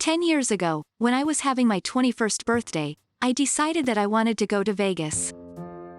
10 years ago, when I was having my 21st birthday, I decided that I wanted to go to Vegas.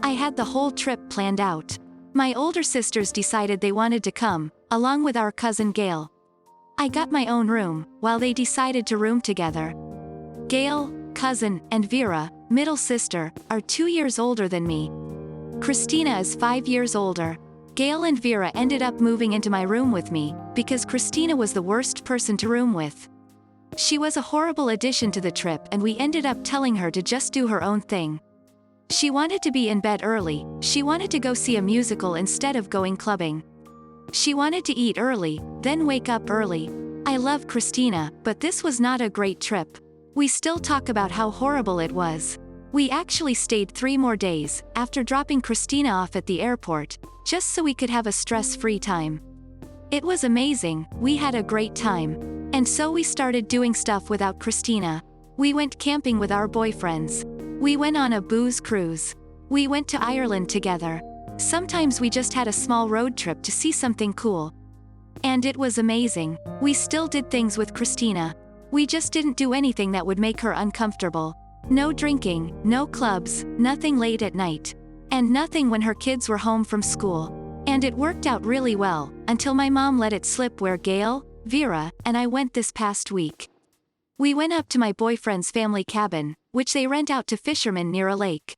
I had the whole trip planned out. My older sisters decided they wanted to come, along with our cousin Gail. I got my own room, while they decided to room together. Gail, cousin, and Vera, middle sister, are 2 years older than me. Christina is 5 years older. Gail and Vera ended up moving into my room with me, because Christina was the worst person to room with. She was a horrible addition to the trip and we ended up telling her to just do her own thing. She wanted to be in bed early, she wanted to go see a musical instead of going clubbing. She wanted to eat early, then wake up early. I love Christina, but this was not a great trip. We still talk about how horrible it was. We actually stayed 3 more days, after dropping Christina off at the airport, just so we could have a stress-free time. It was amazing, we had a great time. And so we started doing stuff without Christina. We went camping with our boyfriends. We went on a booze cruise. We went to Ireland together. Sometimes we just had a small road trip to see something cool. And it was amazing. We still did things with Christina. We just didn't do anything that would make her uncomfortable. No drinking, no clubs, nothing late at night. And nothing when her kids were home from school. And it worked out really well, until my mom let it slip where Gail, Vera, and I went this past week. We went up to my boyfriend's family cabin, which they rent out to fishermen near a lake.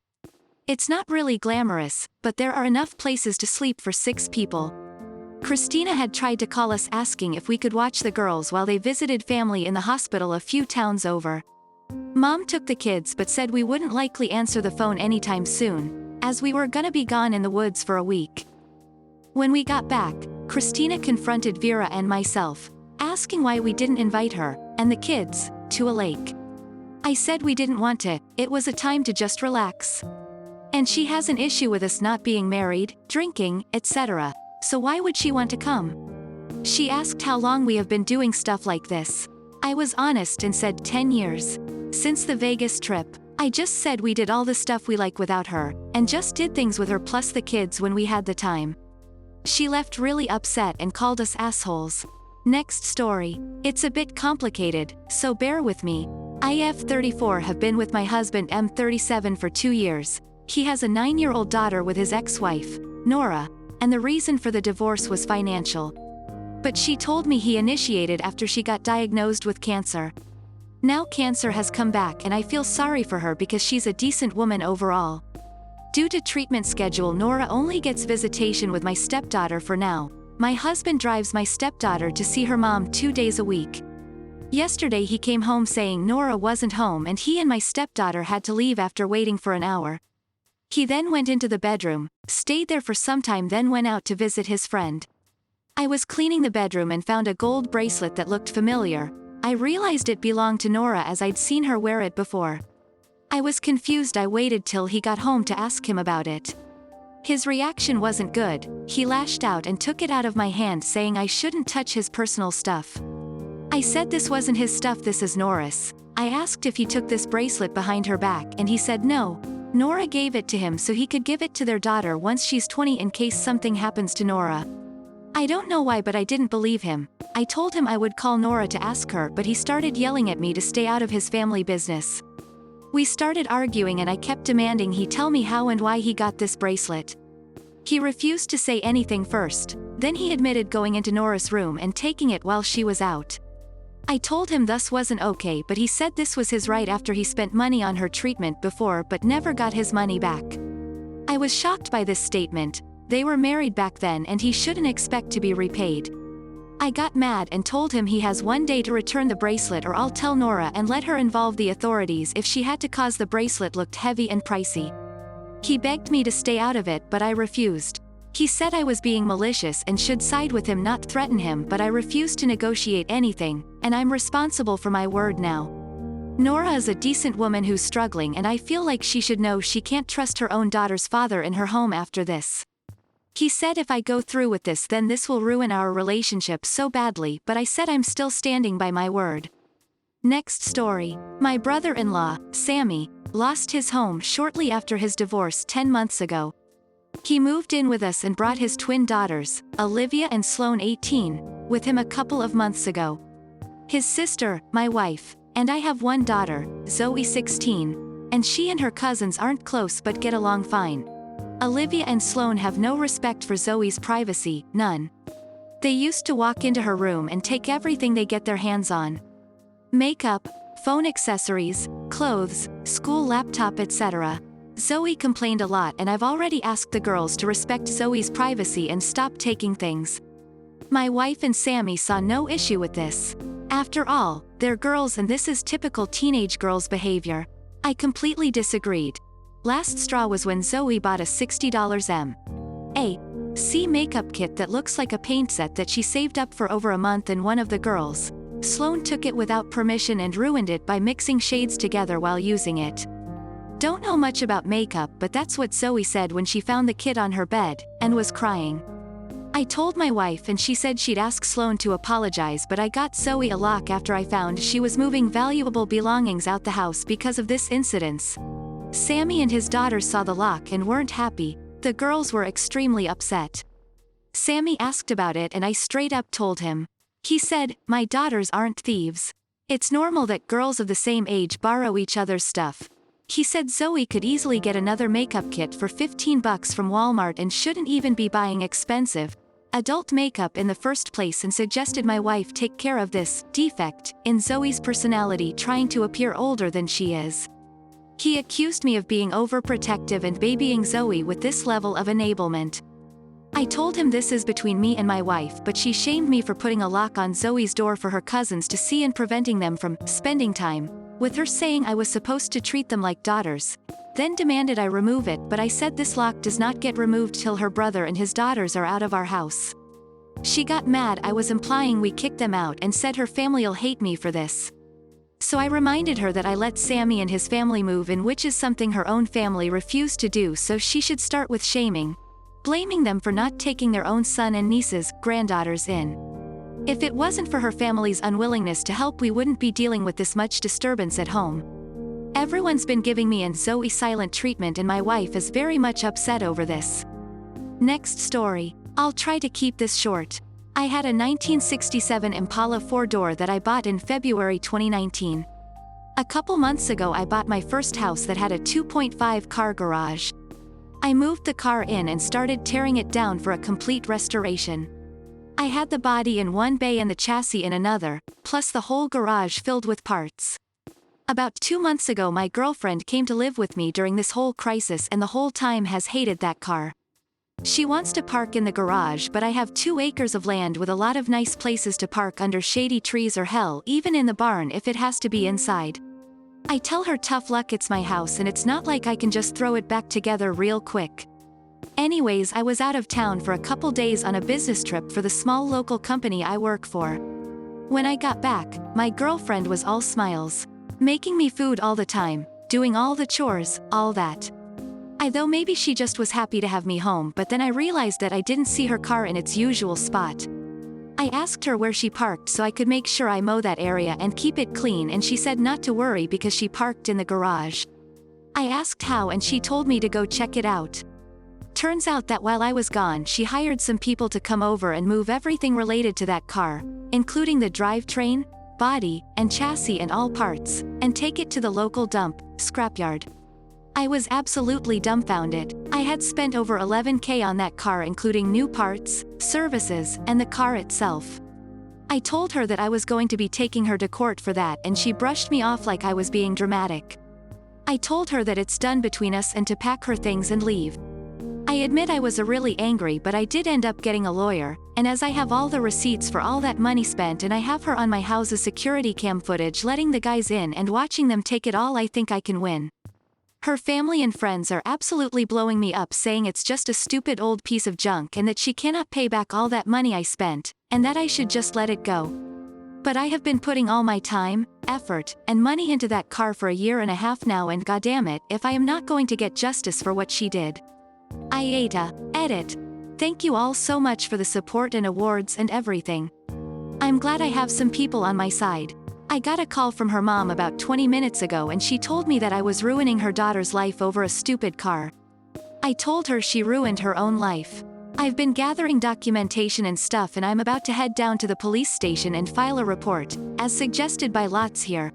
It's not really glamorous, but there are enough places to sleep for 6 people. Christina had tried to call us asking if we could watch the girls while they visited family in the hospital a few towns over. Mom took the kids but said we wouldn't likely answer the phone anytime soon, as we were gonna be gone in the woods for a week. When we got back, Christina confronted Vera and myself, asking why we didn't invite her, and the kids, to a lake. I said we didn't want to, it was a time to just relax. And she has an issue with us not being married, drinking, etc., so why would she want to come? She asked how long we have been doing stuff like this. I was honest and said 10 years. Since the Vegas trip, I just said we did all the stuff we like without her, and just did things with her plus the kids when we had the time. She left really upset and called us assholes. Next story. It's a bit complicated, so bear with me. I, 34, have been with my husband, 37, for 2 years. He has a 9-year-old daughter with his ex-wife, Nora, and the reason for the divorce was financial. But she told me he initiated after she got diagnosed with cancer. Now cancer has come back and I feel sorry for her because she's a decent woman overall. Due to treatment schedule, Nora only gets visitation with my stepdaughter for now. My husband drives my stepdaughter to see her mom 2 days a week. Yesterday he came home saying Nora wasn't home and he and my stepdaughter had to leave after waiting for an hour. He then went into the bedroom, stayed there for some time, then went out to visit his friend. I was cleaning the bedroom and found a gold bracelet that looked familiar. I realized it belonged to Nora as I'd seen her wear it before. I was confused. I waited till he got home to ask him about it. His reaction wasn't good. He lashed out and took it out of my hand, saying I shouldn't touch his personal stuff. I said this wasn't his stuff, this is Nora's. I asked if he took this bracelet behind her back and he said no. Nora gave it to him so he could give it to their daughter once she's 20 in case something happens to Nora. I don't know why, but I didn't believe him. I told him I would call Nora to ask her, but he started yelling at me to stay out of his family business. We started arguing and I kept demanding he tell me how and why he got this bracelet. He refused to say anything first, then he admitted going into Nora's room and taking it while she was out. I told him this wasn't okay, but he said this was his right after he spent money on her treatment before but never got his money back. I was shocked by this statement. They were married back then and he shouldn't expect to be repaid. I got mad and told him he has 1 day to return the bracelet or I'll tell Nora and let her involve the authorities if she had to, cause the bracelet looked heavy and pricey. He begged me to stay out of it, but I refused. He said I was being malicious and should side with him, not threaten him, but I refused to negotiate anything, and I'm responsible for my word now. Nora is a decent woman who's struggling and I feel like she should know she can't trust her own daughter's father in her home after this. He said if I go through with this then this will ruin our relationship so badly, but I said I'm still standing by my word. Next story. My brother-in-law, Sammy, lost his home shortly after his divorce 10 months ago. He moved in with us and brought his twin daughters, Olivia and Sloane 18, with him a couple of months ago. His sister, my wife, and I have one daughter, Zoe 16, and she and her cousins aren't close but get along fine. Olivia and Sloane have no respect for Zoe's privacy, none. They used to walk into her room and take everything they get their hands on. Makeup, phone accessories, clothes, school laptop etc. Zoe complained a lot and I've already asked the girls to respect Zoe's privacy and stop taking things. My wife and Sammy saw no issue with this. After all, they're girls and this is typical teenage girls' behavior. I completely disagreed. Last straw was when Zoe bought a $60 M.A.C. makeup kit that looks like a paint set that she saved up for over a month, and one of the girls, Sloane, took it without permission and ruined it by mixing shades together while using it. Don't know much about makeup, but that's what Zoe said when she found the kit on her bed, and was crying. I told my wife and she said she'd ask Sloane to apologize, but I got Zoe a lock after I found she was moving valuable belongings out the house because of this incident. Sammy and his daughter saw the lock and weren't happy. The girls were extremely upset. Sammy asked about it and I straight up told him. He said, "My daughters aren't thieves. It's normal that girls of the same age borrow each other's stuff." He said Zoe could easily get another makeup kit for $15 from Walmart and shouldn't even be buying expensive adult makeup in the first place, and suggested my wife take care of this defect in Zoe's personality, trying to appear older than she is. He accused me of being overprotective and babying Zoe with this level of enablement. I told him this is between me and my wife, but she shamed me for putting a lock on Zoe's door for her cousins to see and preventing them from spending time with her, saying I was supposed to treat them like daughters. Then demanded I remove it, but I said this lock does not get removed till her brother and his daughters are out of our house. She got mad. I was implying we kicked them out and said her family'll hate me for this. So I reminded her that I let Sammy and his family move in, which is something her own family refused to do, so she should start with shaming, blaming them for not taking their own son and nieces, granddaughters in. If it wasn't for her family's unwillingness to help, we wouldn't be dealing with this much disturbance at home. Everyone's been giving me and Zoe silent treatment and my wife is very much upset over this. Next story. I'll try to keep this short. I had a 1967 Impala 4-door that I bought in February 2019. A couple months ago I bought my first house that had a 2.5 car garage. I moved the car in and started tearing it down for a complete restoration. I had the body in one bay and the chassis in another, plus the whole garage filled with parts. About 2 months ago my girlfriend came to live with me during this whole crisis and the whole time has hated that car. She wants to park in the garage, but I have 2 acres of land with a lot of nice places to park under shady trees, or hell, even in the barn if it has to be inside. I tell her tough luck, it's my house and it's not like I can just throw it back together real quick. Anyways, I was out of town for a couple days on a business trip for the small local company I work for. When I got back, my girlfriend was all smiles, making me food all the time, doing all the chores, all that. I thought maybe she just was happy to have me home, but then I realized that I didn't see her car in its usual spot. I asked her where she parked so I could make sure I mow that area and keep it clean, and she said not to worry because she parked in the garage. I asked how and she told me to go check it out. Turns out that while I was gone she hired some people to come over and move everything related to that car, including the drivetrain, body, and chassis and all parts, and take it to the local dump, scrapyard. I was absolutely dumbfounded. I had spent over $11,000 on that car, including new parts, services, and the car itself. I told her that I was going to be taking her to court for that and she brushed me off like I was being dramatic. I told her that it's done between us and to pack her things and leave. I admit I was really angry, but I did end up getting a lawyer, and as I have all the receipts for all that money spent and I have her on my house's security cam footage letting the guys in and watching them take it all, I think I can win. Her family and friends are absolutely blowing me up, saying it's just a stupid old piece of junk and that she cannot pay back all that money I spent, and that I should just let it go. But I have been putting all my time, effort, and money into that car for a year and a half now, and goddammit if I am not going to get justice for what she did. Aita, edit. Thank you all so much for the support and awards and everything. I'm glad I have some people on my side. I got a call from her mom about 20 minutes ago and she told me that I was ruining her daughter's life over a stupid car. I told her she ruined her own life. I've been gathering documentation and stuff and I'm about to head down to the police station and file a report, as suggested by Lots here.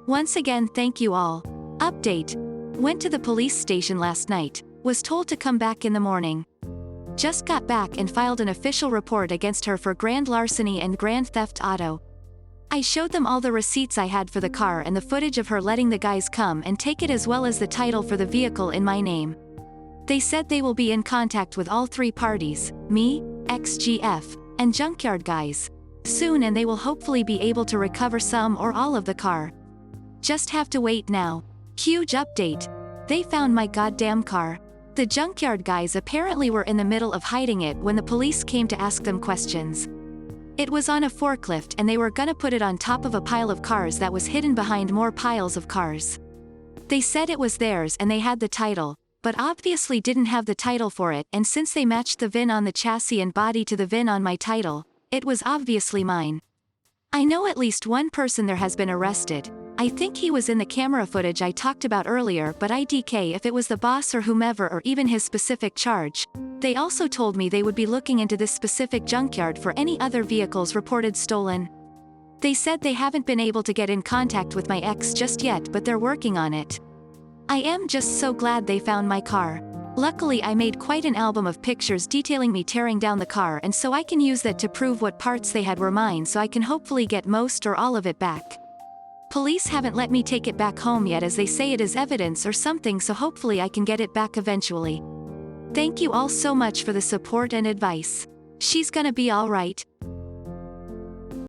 Once again thank you all. Update. Went to the police station last night, was told to come back in the morning. Just got back and filed an official report against her for grand larceny and grand theft auto. I showed them all the receipts I had for the car and the footage of her letting the guys come and take it as well as the title for the vehicle in my name. They said they will be in contact with all three parties, me, XGF, and junkyard guys, soon and they will hopefully be able to recover some or all of the car. Just have to wait now. Huge update. They found my goddamn car. The junkyard guys apparently were in the middle of hiding it when the police came to ask them questions. It was on a forklift and they were gonna put it on top of a pile of cars that was hidden behind more piles of cars. They said it was theirs and they had the title, but obviously didn't have the title for it, and since they matched the VIN on the chassis and body to the VIN on my title, it was obviously mine. I know at least one person there has been arrested. I think he was in the camera footage I talked about earlier, but IDK if it was the boss or whomever or even his specific charge. They also told me they would be looking into this specific junkyard for any other vehicles reported stolen. They said they haven't been able to get in contact with my ex just yet, but they're working on it. I am just so glad they found my car. Luckily I made quite an album of pictures detailing me tearing down the car, and so I can use that to prove what parts they had were mine, so I can hopefully get most or all of it back. Police haven't let me take it back home yet as they say it is evidence or something, so hopefully I can get it back eventually. Thank you all so much for the support and advice. She's gonna be alright.